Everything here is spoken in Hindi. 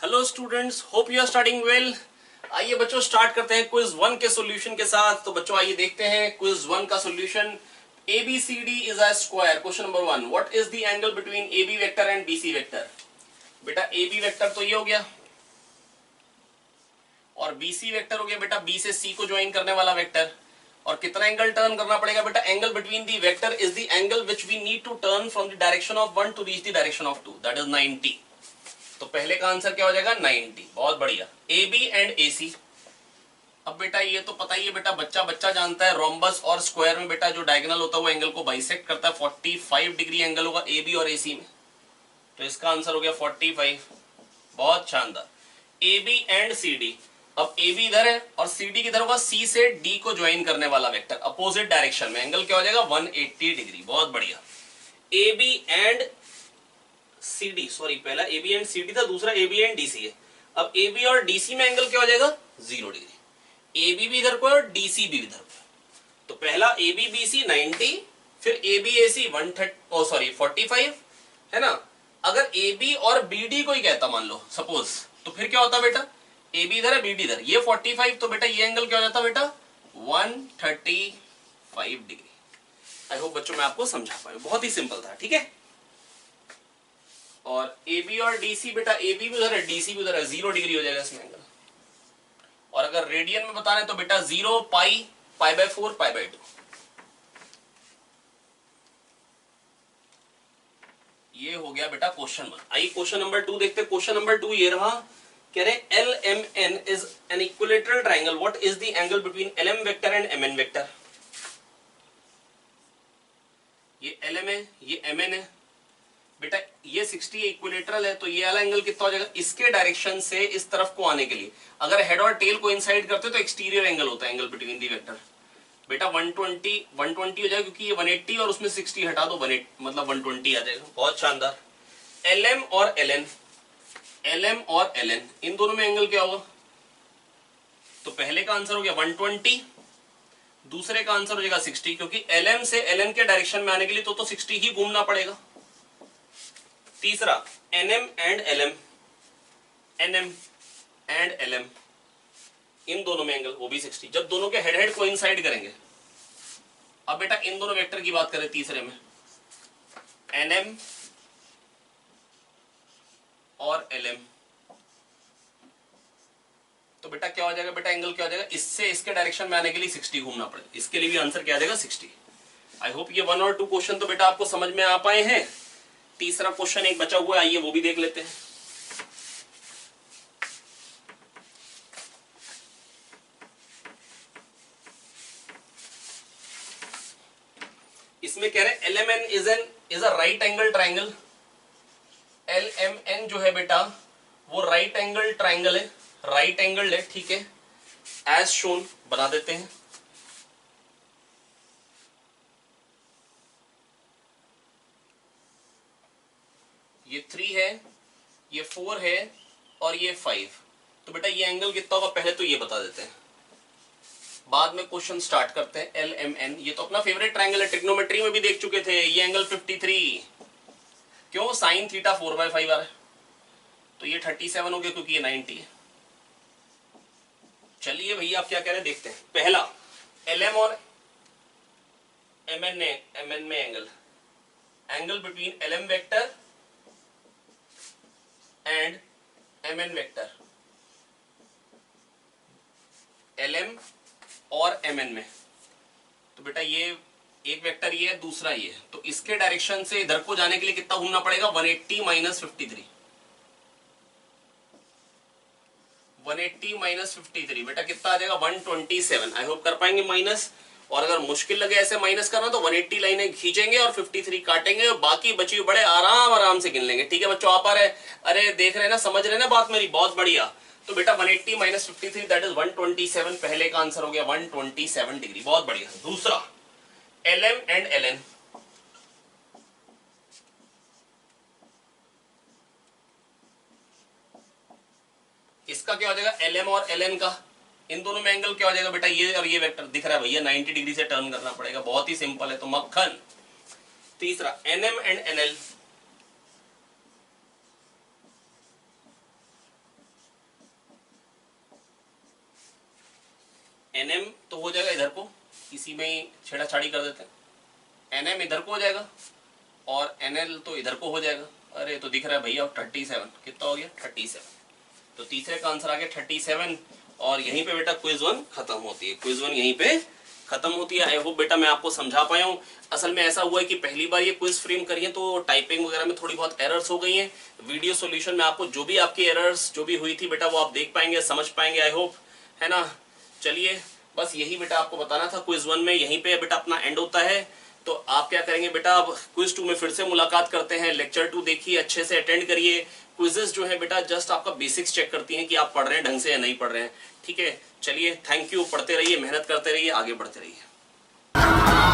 Hello students, hope you are starting well. आइए बच्चों स्टार्ट करते हैं क्विज 1 के सॉल्यूशन के साथ। तो बच्चों आइए देखते हैं क्विज 1 का solution. ABCD is a square. Question number 1, what is the angle between AB vector and BC vector. बेटा AB वेक्टर तो ये हो गया और BC वेक्टर हो गया बेटा B से C को ज्वाइन करने वाला वेक्टर। और कितना एंगल टर्न करना पड़ेगा बेटा? Angle between the vector is the angle which we need to turn from the direction of 1 to reach the direction of 2, that is 90। तो पहले का आंसर क्या हो जाएगा? 90। बहुत बढ़िया। AB and AC। अब बेटा ये तो पता ही है बेटा, बच्चा बच्चा जानता है रोम्बस और स्क्वायर में बेटा जो डायगोनल होता है वो एंगल को बाइसेक्ट करता है। 45 डिग्री एंगल होगा AB और AC में। तो इसका आंसर हो गया 45। बहुत शानदार। AB and CD। अब AB इधर है और CD किधर होगा? C से D को ज्वाइन करने वाला वेक्टर, अपोजिट डायरेक्शन में। एंगल क्या हो जाएगा? 180 डिग्री। बहुत बढ़िया। AB एंड CD, सॉरी पहला AB एंड CD था, दूसरा AB एंड DC है। अब AB और DC में एंगल क्या हो जाएगा? 0 डिग्री। AB भी इधर को और DC भी इधर को। तो पहला AB BC 90, फिर AB AC 45 है ना। अगर AB और BD को ही कहता मान लो सपोज, तो फिर क्या होता बेटा? AB इधर है, BD इधर, ये 45, तो बेटा ये एंगल क्या हो जाता बेटा? 135 डिग्री। आई होप बच्चों मैं आपको समझा पाया, बहुत ही सिंपल था। ठीक है। और AB और DC बेटा, AB भी उधर है DC भी उधर है, 0 डिग्री हो जाएगा इसमें एंगल। और अगर रेडियन में बताना है तो बेटा 0 पाई, पाई/4, पाई/2। ये हो गया बेटा क्वेश्चन 1। आइए क्वेश्चन नंबर 2 देखते हैं। क्वेश्चन नंबर 2 ये रहा, कह रहे LMN is an equilateral triangle, what is the angle between LM vector and MN vector. ये LM है, ये MN है बेटा। ये 60 इक्विलेटरल है, तो ये वाला एंगल कितना हो जाएगा? इसके डायरेक्शन से इस तरफ को आने के लिए अगर हेड और टेल को इनसाइड करते तो एक्सटीरियर एंगल होता है एंगल बिटवीन दी वेक्टर। बेटा 120 हो जाएगा, क्योंकि ये 180 और उसमें 60 हटा दो, 180 मतलब 120 आ जाएगा। बहुत शानदार। LM और LN, LM और LN इन दोनों में एंगल क्या होगा? तो पहले का आंसर हो गया 120, दूसरे का आंसर हो जाएगा 60, क्योंकि LM से LN के डायरेक्शन में आने के लिए तो 60 ही घूमना पड़ेगा। तीसरा NM and LM, NM and LM इन दोनों में एंगल वो भी 60, जब दोनों के हेड हेड कोइंसाइड करेंगे। अब बेटा इन दोनों वेक्टर की बात करें, तीसरे में NM और LM, तो बेटा क्या हो जाएगा? बेटा एंगल क्या हो जाएगा? इससे इसके डायरेक्शन में आने के लिए 60 घूमना पड़ेगा। इसके लिए भी आंसर क्या आ जाएगा? 60। आई होप ये 1 और 2 क्वेश्चन तो बेटा आपको समझ में आ पाए हैं। तीसरा क्वेश्चन एक बचा हुआ है, आइए वो भी देख लेते हैं। इसमें कह रहे हैं LMN is a right angle triangle. LMN जो है बेटा वो राइट एंगल ट्राइंगल है, राइट एंगल है। ठीक है, एज शोन बना देते हैं। ये 3 है, ये 4 है और ये 5। तो बेटा ये एंगल कितना होगा पहले तो ये बता देते हैं, बाद में क्वेश्चन स्टार्ट करते हैं। LMN ये तो अपना फेवरेट ट्राइंगल है, ट्रिग्नोमेट्री में भी देख चुके थे। ये एंगल 53, क्यों? साइन थीटा 4/5 आ रहा है, तो ये 37 हो गया क्योंकि ये 90 है। चलिए भैया आप क्या कह रहे हैं देखते हैं। पहला LM और MN में angle between LM vector and MN vector, LM और MN में। तो बेटा ये एक वेक्टर ये है, दूसरा ये है, तो इसके डायरेक्शन से इधर को जाने के लिए कितना घूमना पड़ेगा? 180 - 53, 180 - 53 बेटा कितना आ जाएगा? 127। आई होप कर पाएंगे माइनस। और अगर मुश्किल लगे ऐसे माइनस करना तो 180 लाइनें खींचेंगे और 53 काटेंगे और बाकी बची हुई बड़े आराम से गिन लेंगे। ठीक है बच्चों, आप आ रहे? अरे देख रहे हैं ना, समझ रहे हैं ना बात मेरी? बहुत बढ़िया। तो बेटा 180 - 53 दैट इज 127। पहले का आंसर हो गया 127 डिग्री। बहुत बढ़िया। दूसरा LM एंड LN, इसका क्या हो जाएगा? LM और LN का, इन दोनों में एंगल क्या हो जाएगा बेटा? ये और ये वेक्टर दिख रहा है भैया, 90 डिग्री से टर्न करना पड़ेगा। बहुत ही सिंपल है, तो मक्खन। तीसरा NM एंड NL, NM तो हो जाएगा इधर को, इसी में ही छेड़ाछाड़ी कर देते हैं। NM इधर को हो जाएगा और NL तो इधर को हो जाएगा। अरे तो दिख रहा है भैया 37, कितना हो गया 37। तो तीसरे का आंसर आ गया 37 और यहीं पे बेटा क्विज 1 खत्म होती है। क्विज 1 यहीं पे खत्म होती है। आई होप बेटा मैं आपको समझा पाया हूँ। असल में ऐसा हुआ है कि पहली बार ये क्विज फ्रेम करिए तो टाइपिंग वगैरह में थोड़ी बहुत एरर्स हो गई हैं। वीडियो सॉल्यूशन में आपको जो भी आपकी एरर्स जो भी हुई थी बेटा वो आप देख पाएंगे, समझ पाएंगे, आई होप, है ना। चलिए बस यही बेटा आपको बताना था। क्विज 1 में यहीं पे बेटा अपना एंड होता है। तो आप क्या करेंगे बेटा, अब क्विज 2 में फिर से मुलाकात करते हैं। लेक्चर 2 देखिए, अच्छे से अटेंड करिए। क्विजेस जो है बेटा जस्ट आपका बेसिक्स चेक करती हैं कि आप पढ़ रहे हैं ढंग से या नहीं पढ़ रहे हैं। ठीक है, चलिए थैंक यू, पढ़ते रहिए, मेहनत करते रहिए, आगे बढ़ते रहिए।